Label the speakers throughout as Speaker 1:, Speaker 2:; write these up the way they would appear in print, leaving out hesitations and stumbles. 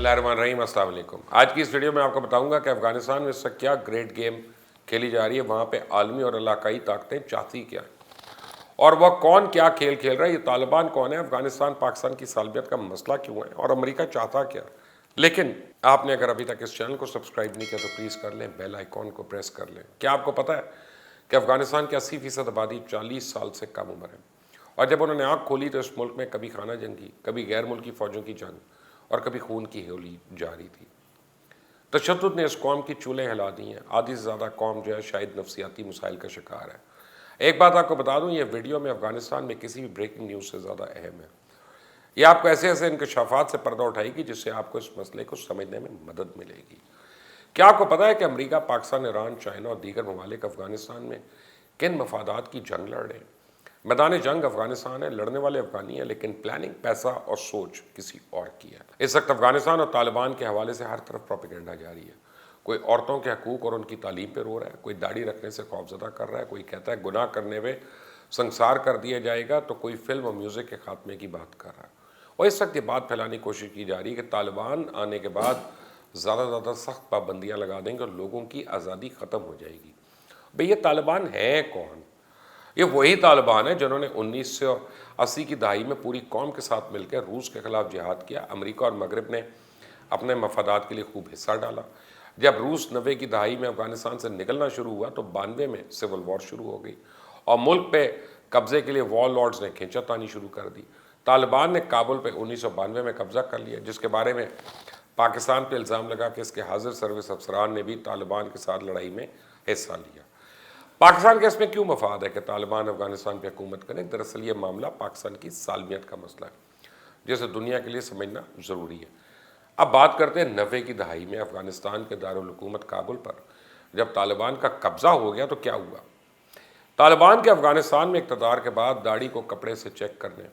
Speaker 1: बिस्मिल्लाहिर्रहमानिर्रहीम, अस्सलाम वालेकुम। आज की इस वीडियो में आपको बताऊंगा कि अफगानिस्तान में इस वक्त क्या ग्रेट गेम खेली जा रही है, वहाँ पे आलमी और इलाकाई ताकतें चाहती क्या है और वह कौन क्या खेल खेल रहा है, ये तालिबान कौन है, अफगानिस्तान पाकिस्तान की सालमियत का मसला क्यों है और अमेरिका चाहता क्या। लेकिन आपने अगर अभी तक इस चैनल को सब्सक्राइब नहीं किया तो प्लीज़ कर लें, बेल आइकॉन को प्रेस कर लें। क्या आपको पता है कि अफगानिस्तान की 80% आबादी 40 साल से कम उम्र है और जब उन्होंने आँख खोली तो इस मुल्क में कभी खाना जंगी, कभी गैर मुल्की फ़ौजों की जंग और कभी खून की होली जारी थी। तशद्दुद ने इस कौम की चूल्हें हिला दी हैं। आधी से ज़्यादा कौम जो है शायद नफसियाती मसाइल का शिकार है। एक बात आपको बता दूं, ये वीडियो में अफगानिस्तान में किसी भी ब्रेकिंग न्यूज़ से ज़्यादा अहम है। ये आपको ऐसे ऐसे इंकशाफात से पर्दा उठाएगी जिससे आपको इस मसले को समझने में मदद मिलेगी। क्या आपको पता है कि अमेरिका, पाकिस्तान, ईरान, चाइना और दीगर ममालिक अफगानिस्तान में किन मफादात की जंग लड़ रहे हैं। मैदान जंग अफगानिस्तान है, लड़ने वाले अफगानी है, लेकिन प्लानिंग, पैसा और सोच किसी और की है। इस वक्त अफगानिस्तान और तालिबान के हवाले से हर तरफ प्रोपेगेंडा जारी है। कोई औरतों के हकूक और उनकी तालीम पे रो रहा है, कोई दाढ़ी रखने से खौफजदा कर रहा है, कोई कहता है गुनाह करने में संसार कर दिया जाएगा, तो कोई फिल्म और म्यूज़िक के खात्मे की बात कर रहा है। और इस वक्त ये बात फैलाने की कोशिश की जा रही है कि तालिबान आने के बाद ज़्यादा से ज़्यादा सख्त पाबंदियाँ लगा देंगे और लोगों की आज़ादी ख़त्म हो जाएगी। भाई, ये तालिबान है कौन? ये वही तालिबान है जिन्होंने 1980 की दहाई में पूरी कौम के साथ मिलकर रूस के खिलाफ जिहाद किया। अमेरिका और मगरब ने अपने मफादात के लिए खूब हिस्सा डाला। जब रूस 90 की दहाई में अफगानिस्तान से निकलना शुरू हुआ तो 92 में सिविल वॉर शुरू हो गई और मुल्क पे कब्जे के लिए वॉर लॉर्ड्स ने खींचातानी शुरू कर दी। तालिबान ने काबुल पे 1992 में कब्जा कर लिया, जिसके बारे में पाकिस्तान पे इल्ज़ाम लगा कि इसके हाजिर सर्विस अफसरान ने भी तालिबान के साथ लड़ाई में हिस्सा लिया। पाकिस्तान के इसमें क्यों मफाद है कि तालिबान अफगानिस्तान पर हुकूमत करें? दरअसल ये मामला पाकिस्तान की सालमियत का मसला है जिसे दुनिया के लिए समझना ज़रूरी है। अब बात करते हैं 90 की दहाई में अफगानिस्तान के दारुल हुकूमत काबुल पर जब तालिबान का कब्ज़ा हो गया तो क्या हुआ। तालिबान के अफगानिस्तान में इक़्तिदार के बाद दाढ़ी को कपड़े से चेक करने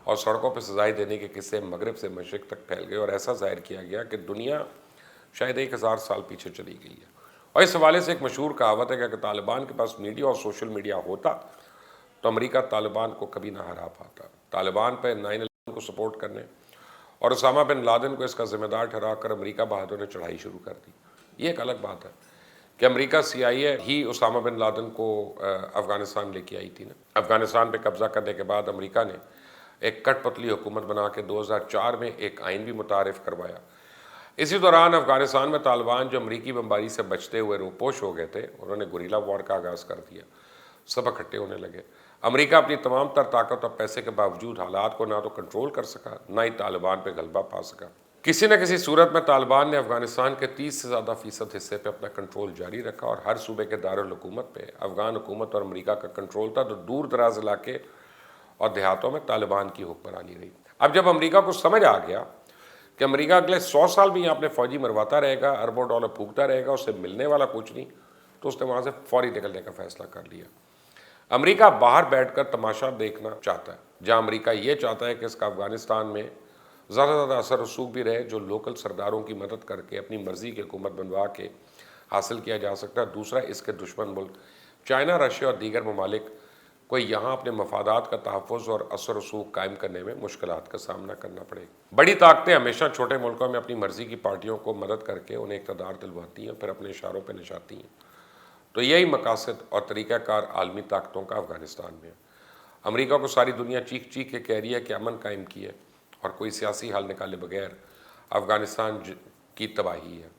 Speaker 1: और सड़कों पर सजाएं देने के किस्से मगरब से मशरिक़ तक फैल गए और ऐसा जाहिर किया गया कि दुनिया शायद 1000 साल पीछे चली गई है। और इस हवाले से एक मशहूर कहावत है कि अगर तालिबान के पास मीडिया और सोशल मीडिया होता तो अमेरिका तालिबान को कभी ना हरा पाता। तालिबान पर 9/11 को सपोर्ट करने और उसामा बिन लादेन को इसका जिम्मेदार ठहराकर अमेरिका बहादुर ने चढ़ाई शुरू कर दी। ये एक अलग बात है कि अमेरिका CIA ही उसामा बिन लादेन को अफगानिस्तान लेके आई थी ना। अफगानिस्तान पे कब्जा करने के बाद अमेरिका ने एक कठपुतली हुकूमत बना के 2004 में एक आइन भी मुतारिफ करवाया। इसी दौरान अफगानिस्तान में तालिबान जो अमरीकी बमबारी से बचते हुए रूपोश हो गए थे, उन्होंने गुरीला वॉर का आगाज़ कर दिया। सब इकट्ठे होने लगे। अमेरिका अपनी तमाम तर ताकत और पैसे के बावजूद हालात को ना तो कंट्रोल कर सका, ना ही तालिबान पे गलबा पा सका। किसी न किसी सूरत में तालिबान ने अफगानिस्तान के 30 से ज़्यादा फीसद हिस्से पे अपना कंट्रोल जारी रखा और हर सूबे के दारुल हुकूमत पे अफगान हुकूमत और अमेरिका का कंट्रोल था। तो दूर दराज इलाके और देहातों में तालिबान की हुक्मरानी रही। अब जब अमेरिका को समझ आ गया कि अमेरिका अगले 100 साल भी यहाँ अपने फ़ौजी मरवाता रहेगा, अरबों डॉलर फूकता रहेगा, उससे मिलने वाला कुछ नहीं, तो उसने वहाँ से फौरी निकलने का फैसला कर लिया। अमेरिका बाहर बैठकर तमाशा देखना चाहता है, जहाँ अमेरिका ये चाहता है कि इसका अफगानिस्तान में ज़्यादा से ज़्यादा असर रसूख भी रहे, जो लोकल सरदारों की मदद करके अपनी मर्ज़ी की हुकूमत बनवा के हासिल किया जा सकता है। दूसरा, इसके दुश्मन मुल्क चाइना, रशिया और दीगर ममालिक को यहाँ अपने मफादात का तहफ़्फ़ुज़ और असर रसूख कायम करने में मुश्किलात का सामना करना पड़ेगा। बड़ी ताकतें हमेशा छोटे मुल्कों में अपनी मर्ज़ी की पार्टियों को मदद करके उन्हें इक़्तिदार दिलवाती हैं, फिर अपने इशारों पर नचाती हैं। तो यही मकासद और तरीक़ाकार आलमी ताकतों का अफगानिस्तान में है। अमेरिका को सारी दुनिया चीख चीख के कह रही है कि अमन कायम किए और कोई सियासी हल निकाले बगैर अफगानिस्तान की तबाही है,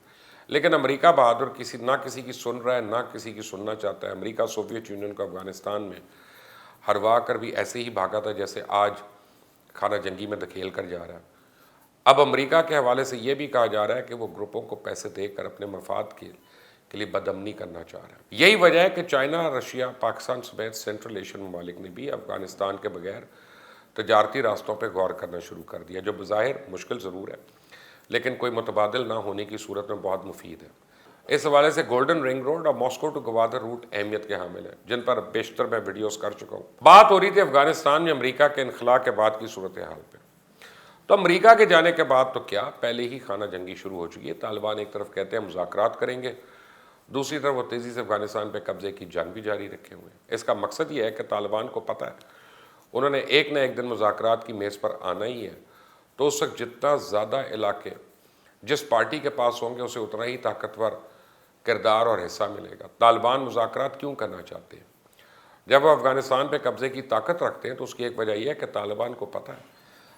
Speaker 1: लेकिन अमेरिका बहादुर किसी की सुन रहा है, ना किसी की सुनना चाहता है। अमेरिका सोवियत यूनियन को अफगानिस्तान में हरवा कर भी ऐसे ही भागा था जैसे आज खाना जंगी में धकेल कर जा रहा है। अब अमेरिका के हवाले से ये भी कहा जा रहा है कि वो ग्रुपों को पैसे देकर अपने मफाद के लिए बदअमनी करना चाह रहा है। यही वजह है कि चाइना, रशिया, पाकिस्तान समेत सेंट्रल एशियन ममालिक ने भी अफगानिस्तान के बगैर तजारती रास्तों पर गौर करना शुरू कर दिया, जो बज़ाहिर मुश्किल ज़रूर है लेकिन कोई मुतबादिल ना होने की सूरत में बहुत मुफीद है। इस हवाले से गोल्डन रिंग रोड और मॉस्को टू गवादर रूट अहमियत के हामिल है, जिन पर बेशतर मैं वीडियोस कर चुका हूँ। बात हो रही थी अफगानिस्तान में अमेरिका के इनखला के बाद की सूरत हाल पे। तो अमेरिका के जाने के बाद तो क्या, पहले ही खाना जंगी शुरू हो चुकी है। तालिबान एक तरफ कहते हैं मुज़ाकरात करेंगे, दूसरी तरफ वो तेज़ी से अफगानिस्तान पर कब्जे की जंग भी जारी रखे हुए हैं। इसका मकसद ये है कि तालिबान को पता है उन्होंने एक न एक दिन मुज़ाकरात की मेज़ पर आना ही है, तो उस वक्त जितना ज़्यादा इलाके جس پارٹی کے پاس ہوں گے اسے اتنا ہی طاقتور کردار اور حصہ ملے گا۔ طالبان مذاکرات کیوں کرنا چاہتے ہیں؟ جب وہ افغانستان پہ قبضے کی طاقت رکھتے ہیں تو اس کی ایک وجہ یہ ہے کہ طالبان کو پتہ ہے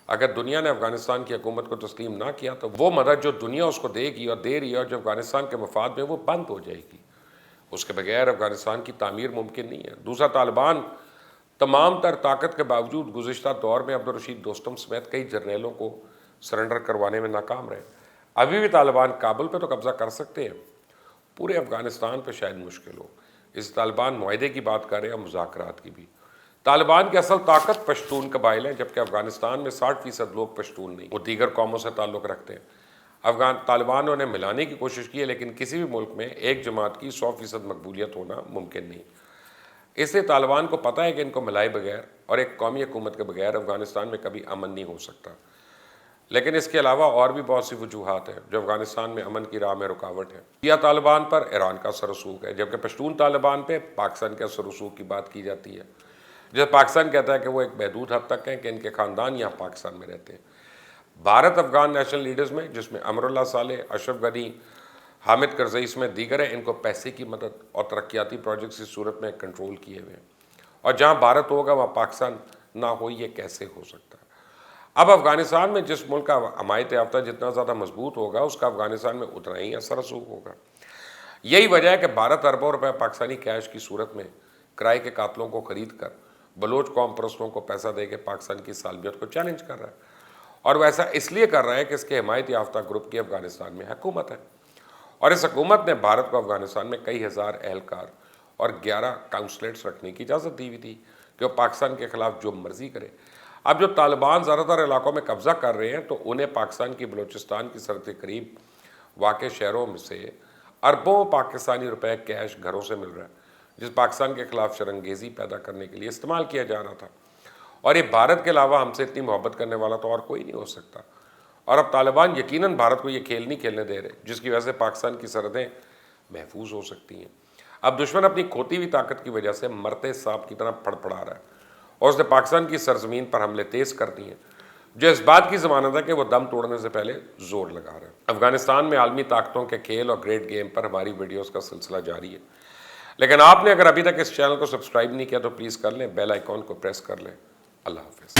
Speaker 1: اگر دنیا نے افغانستان کی حکومت کو تسلیم نہ کیا تو وہ مدد جو دنیا اس کو دے گی اور دے رہی ہے اور جو افغانستان کے مفاد میں وہ بند ہو جائے گی، اس کے بغیر افغانستان کی تعمیر ممکن نہیں ہے۔ دوسرا، طالبان تمام تر طاقت کے باوجود گزشتہ دور میں عبدالرشید دوستم سمیت کئی جرنیلوں کو سرنڈر کروانے میں ناکام رہے۔ ابھی بھی طالبان کابل پہ تو قبضہ کر سکتے ہیں، پورے افغانستان پہ شاید مشکل ہو۔ اس طالبان معاہدے کی بات کر رہے ہیں اور مذاکرات کی بھی۔ طالبان کی اصل طاقت پشتون قبائل ہیں، جبکہ افغانستان میں 60% لوگ پشتون نہیں، وہ دیگر قوموں سے تعلق رکھتے ہیں۔ طالبان نے انہیں ملانے کی کوشش کی ہے، لیکن کسی بھی ملک میں ایک جماعت کی 100% مقبولیت ہونا ممکن نہیں۔ اس لیے طالبان کو پتہ ہے کہ ان کو ملائے بغیر اور ایک قومی حکومت کے بغیر افغانستان میں کبھی امن نہیں ہو سکتا۔ لیکن اس کے علاوہ اور بھی بہت سی وجوہات ہیں جو افغانستان میں امن کی راہ میں رکاوٹ ہے۔ شیعہ طالبان پر ایران کا اثر رسوخ ہے، جبکہ پشتون طالبان پہ پاکستان کے اثر رسوخ کی بات کی جاتی ہے۔ جیسے پاکستان کہتا ہے کہ وہ ایک محدود حد تک ہیں کہ ان کے خاندان یہاں پاکستان میں رہتے ہیں۔ بھارت افغان نیشنل لیڈرز میں، جس میں امر اللہ صالح، اشرف غنی، حامد کرزئی سمیت دیگر ہیں، ان کو پیسے کی مدد اور ترقیاتی پروجیکٹس کی صورت میں کنٹرول کیے ہوئے ہیں، اور جہاں بھارت ہوگا وہاں پاکستان نہ ہو، یہ کیسے ہو سکتا ہے؟ اب افغانستان میں جس ملک کا حمایت یافتہ جتنا زیادہ مضبوط ہوگا اس کا افغانستان میں اتنا ہی اثر رسوخ ہوگا۔ یہی وجہ ہے کہ بھارت اربوں روپے پاکستانی کیش کی صورت میں کرائے کے قاتلوں کو خرید کر بلوچ قوم پرستوں کو پیسہ دے کے پاکستان کی سالمیت کو چیلنج کر رہا ہے، اور وہ ایسا اس لیے کر رہا ہے کہ اس کے حمایت یافتہ گروپ کی افغانستان میں حکومت ہے، اور اس حکومت نے بھارت کو افغانستان میں کئی ہزار اہلکار اور 11 کونسلیٹس رکھنے کی اجازت دی ہوئی تھی کہ وہ پاکستان کے خلاف جو مرضی کرے۔ اب جو طالبان زیادہ تر علاقوں میں قبضہ کر رہے ہیں تو انہیں پاکستان کی بلوچستان کی سرحد کے قریب واقع شہروں میں سے اربوں پاکستانی روپے کیش گھروں سے مل رہا ہے، جس پاکستان کے خلاف شرنگیزی پیدا کرنے کے لیے استعمال کیا جا رہا تھا، اور یہ بھارت کے علاوہ ہم سے اتنی محبت کرنے والا تو اور کوئی نہیں ہو سکتا۔ اور اب طالبان یقیناً بھارت کو یہ کھیل نہیں کھیلنے دے رہے جس کی وجہ سے پاکستان کی سرحدیں محفوظ ہو سکتی ہیں۔ اب دشمن اپنی کھوتی ہوئی طاقت کی وجہ سے مرتے سانپ کی طرح پھڑ پھڑا رہا ہے، اور اس نے پاکستان کی سرزمین پر حملے تیز کر دیے ہیں، جو اس بات کی ضمانت ہے کہ وہ دم توڑنے سے پہلے زور لگا رہا ہے۔ افغانستان میں عالمی طاقتوں کے کھیل اور گریٹ گیم پر ہماری ویڈیوز کا سلسلہ جاری ہے، لیکن آپ نے اگر ابھی تک اس چینل کو سبسکرائب نہیں کیا تو پلیز کر لیں، بیل آئیکن کو پریس کر لیں۔ اللہ حافظ۔